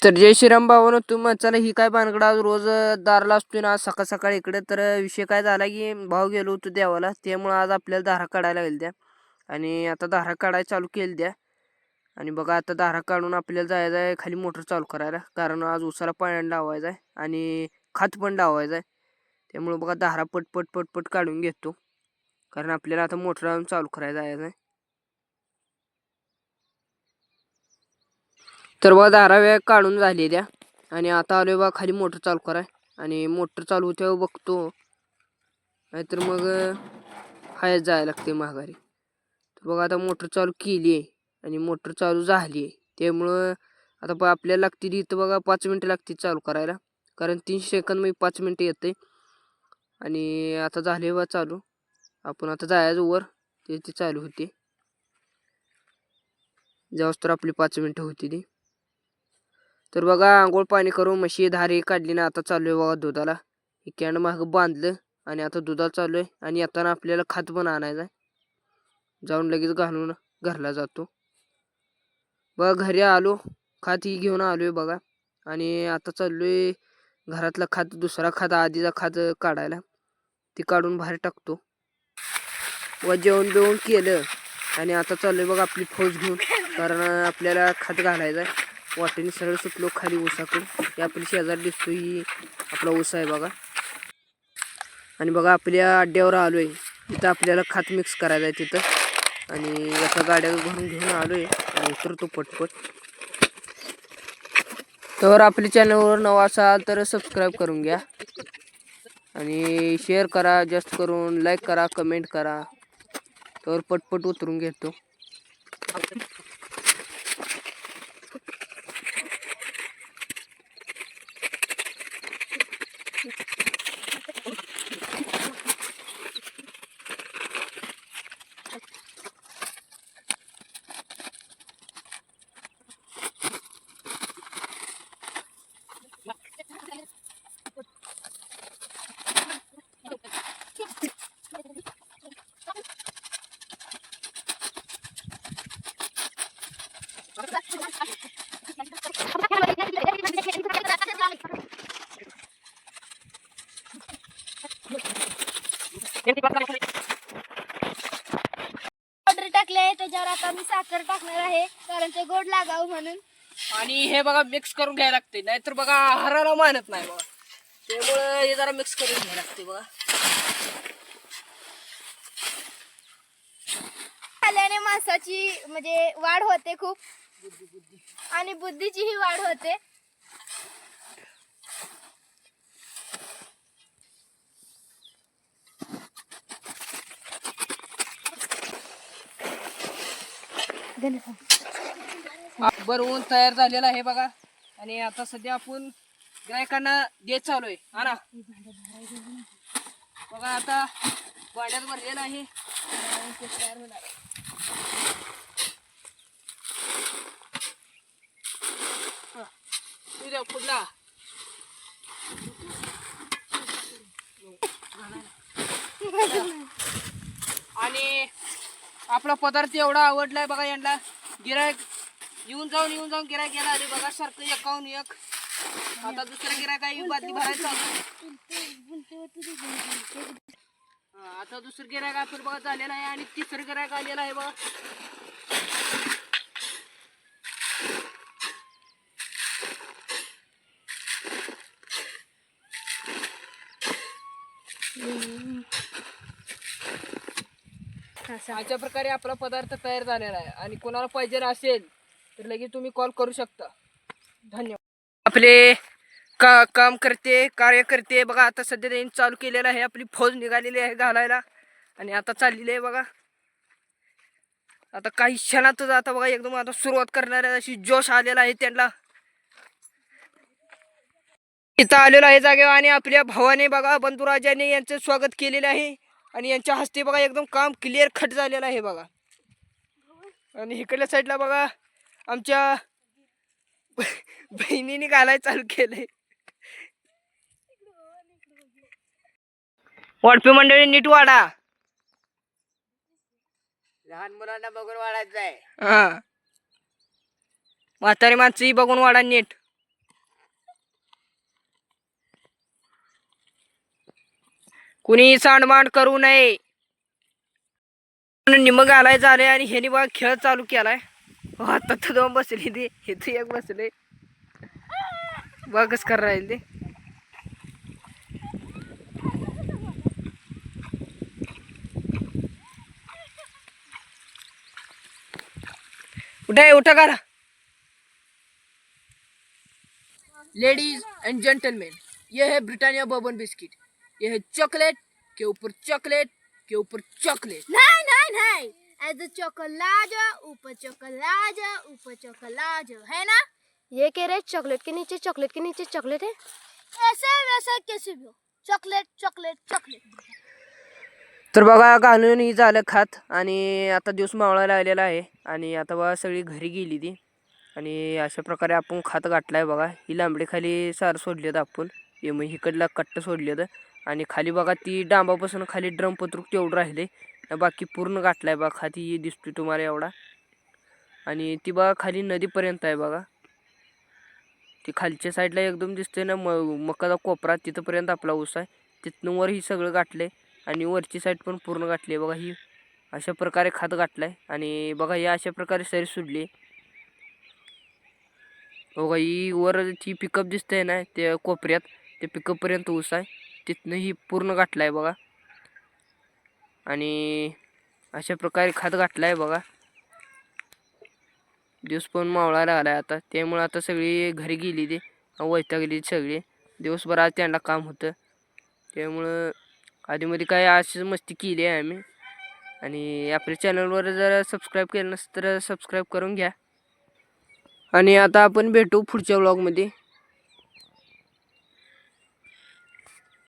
तर जय श्रीराम भावानो, तुम्ही चला ही काय भानगड आज रोज दाराला असतोय ना सकाळ सकाळी इकडे. तर विषय काय झाला की भाव गेलो होतो देवाला, त्यामुळे आज आपल्याला धारा काढायला लागेल त्या. आणि आता धारा काढायला चालू केली द्या. आणि बघा आता धारा काढून आपल्याला जायचं आहे खाली मोटर चालू करायला, कारण आज उसाला पाणी लावायचं आहे आणि खत पण लावायचं आहे. त्यामुळे बघा धारा पटपट पटपट काढून घेतो, कारण आपल्याला आता मोटर चालू करायला जायचं आहे. तर बघा धारा वेळ काढून झाली द्या. आणि आता आलोय बघा खाली मोटर चालू कराय. आणि मोटर चालू होते बघतो, नाहीतर मग हायच जायला लागते माघारी. तर बघा आता मोटर चालू केली आहे आणि मोटर चालू झाली आहे. त्यामुळं आता आपल्याला लागतील इथं बघा 5 मिनटं लागतील चालू करायला, कारण 300 सेकंद मध्ये 5 मिनटं येते. आणि आता झाले बा चालू. आपण आता जायचं वर, ते चालू होते जेव्हा तर आपली 5 मिनटं होती ती. तर बघा आंघोळ पाणी करून म्हशी धारी काढली ना, आता चालू आहे बघा दुधाला. हे कॅन मागं बांधलं आणि आता दुधाला चालू आहे. आणि येताना आपल्याला खात पण आणायचं आहे, जाऊन लगेच घालून घरला जातो. बघा घरी आलो, खात ही घेऊन आलोय बघा. आणि आता चाललोय घरातला खात, दुसरा खात आधीचा खात काढायला. ती काढून बाहेर टाकतो. व जेवण बिवून केलं आणि आता चाललोय बघा आपली फौज घेऊन, कारण आपल्याला खात घालायचं आहे. वाटेने सरळ सुटलो खाली ऊसाकडून. हे आपली शेजारी दिसतो ही आपला ऊस आहे बघा. आणि बघा आपल्या अड्ड्यावर आलोय, तिथं आपल्याला खत मिक्स करायचं आहे तिथं. आणि एका गाड्या भरून घेऊन आलोय आणि उतरतो पटपट. तर आपल्या चॅनलवर नवा असाल तर सबस्क्राईब करून घ्या आणि शेअर करा, जास्त करून लाईक करा, कमेंट करा. तर पटपट उतरून घेतो. पावडर टाकले आहे, त्याच्यावर आता मी साखर टाकणार आहे, कारण ते गोड लागावं म्हणून. आणि हे बघा मिक्स करून घ्यायला लागते, नाहीतर बघा आहाराला मानत नाही बघा. त्यामुळे हे जरा मिक्स करून घ्यायला लागते बघा. खाल्ल्याने माणसाची म्हणजे वाढ होते खूप, आणि बुद्धीचीही वाढ होते. बनवून तयार झालेला आहे बघा. आणि आता सध्या आपण गिरायकांना देत चालू आहे. हा ना बघा आता भांड्यात भरलेला आहे. पुढला आणि आपला पदार्थ एवढा आवडलाय बघा यांना. गिरायक येऊन जाऊन गिरायक गेला आले बघा, सारखं एकाहून एक. आता दुसरं गिरायक आहे, बादली भरायचं. आता दुसरं गिरायक आपण बघा झालेलं आहे आणि तिसरं गिरायक आलेलं आहे बघा. अशा प्रकारे आपला पदार्थ तयार झालेला आहे. आणि कोणाला पाहिजे असेल तर लगेच तुम्ही कॉल करू शकता. धन्यवाद. आपले काम करते, कार्य करते बघा. आता सध्या त्यांनी चालू केलेलं आहे, आपली फौज निघालेली आहे घालायला. आणि आता चाललेली आहे बघा. आता काही क्षणातच आता बघा एकदम आता सुरुवात करणार आहे, अशी जोश आलेला आहे त्यांना. इथं आलेलो आहे जागेवर आणि आपल्या भावाने बघा, बंधुराजाने यांचं स्वागत केलेलं आहे. आणि यांच्या हस्ते बघा एकदम काम क्लिअर खट झालेलं आहे बघा. आणि इकडल्या साईडला बघा आमच्या बहिणीने घालायला चालू केलंय. वाढपी मंडळी नीट वाढा, लहान मुलांना बघून वाढायचं आहे. हा, म्हातारी माणसंही बघून वाढा नीट. कुणी सांडमांड करू नये. निमग आलाय झाले आणि ह्यानी बघा खेळ चालू केलाय. आता तर दोन बसली ते इथे एक बसले बघ कस कर राहील ते. उठा करा. लेडीज एंड जेंटलमैन, ये है ब्रिटानिया बर्बन बिस्किट. ये है चॉकलेट के ऊपर चॉकलेट के ऊपर चॉकलेट. नहीं नहीं नहीं, ऐसे चोकोलाजो ऊपर चोकोलाजो ऊपर चोकोलाजो है ना. ये कह रहे चॉकलेट के नीचे चॉकलेट है. ऐसे वैसे कैसे भी हो, चॉकलेट चॉकलेट चॉकलेट. तर बघा घालून ही झालं खात आणि आता दिवस मावळायला आलेला आहे आणि आता बघा सगळी घरी गेली ती आणि अशा प्रकारे आपण खात गाठलाय बघा. ही लांबडी खाली सार सोडलेत आपण, हे मग इकडला कट्ट सोडलेत आणि खाली बघा ती डांबापासून खाली ड्रम पत्रूक तेवढं राहिले, बाकी पूर्ण गाठलाय बघा. खाती दिसतोय तुम्हाला एवढा आणि ती बघा खाली नदीपर्यंत आहे बघा. ती खालच्या साईडला एकदम दिसते ना मकाचा कोपरा, तिथंपर्यंत आपला ऊस आहे. तिथनं वर ही सगळं गाठलंय आणि वरची साईड पण पूर्ण गाठली आहे बघा. ही अशा प्रकारे खात गाठलाय आणि बघा या अशा प्रकारे सरी सुटली बघा. ही वर ती पिकअप दिसते ना त्या कोपऱ्यात, ते पिकअप पर्यंत ऊस आहे, तिथनं ही पूर्ण गाठलाय बघा आणि अशा प्रकारे खात गाठलाय बघा. दिवस पण मावळायला आलाय आता, त्यामुळे आता सगळी घरी गेली ती वैतागली सगळी. दिवसभर आज त्यांना काम होतं, त्यामुळं आधीमध्ये काय अशीच मस्ती केली आहे आम्ही. आणि आपल्या चॅनलवर जर सबस्क्राईब केलं नसतं तर सबस्क्राईब करून घ्या. आणि आता आपण भेटू पुढच्या व्लॉगमध्ये.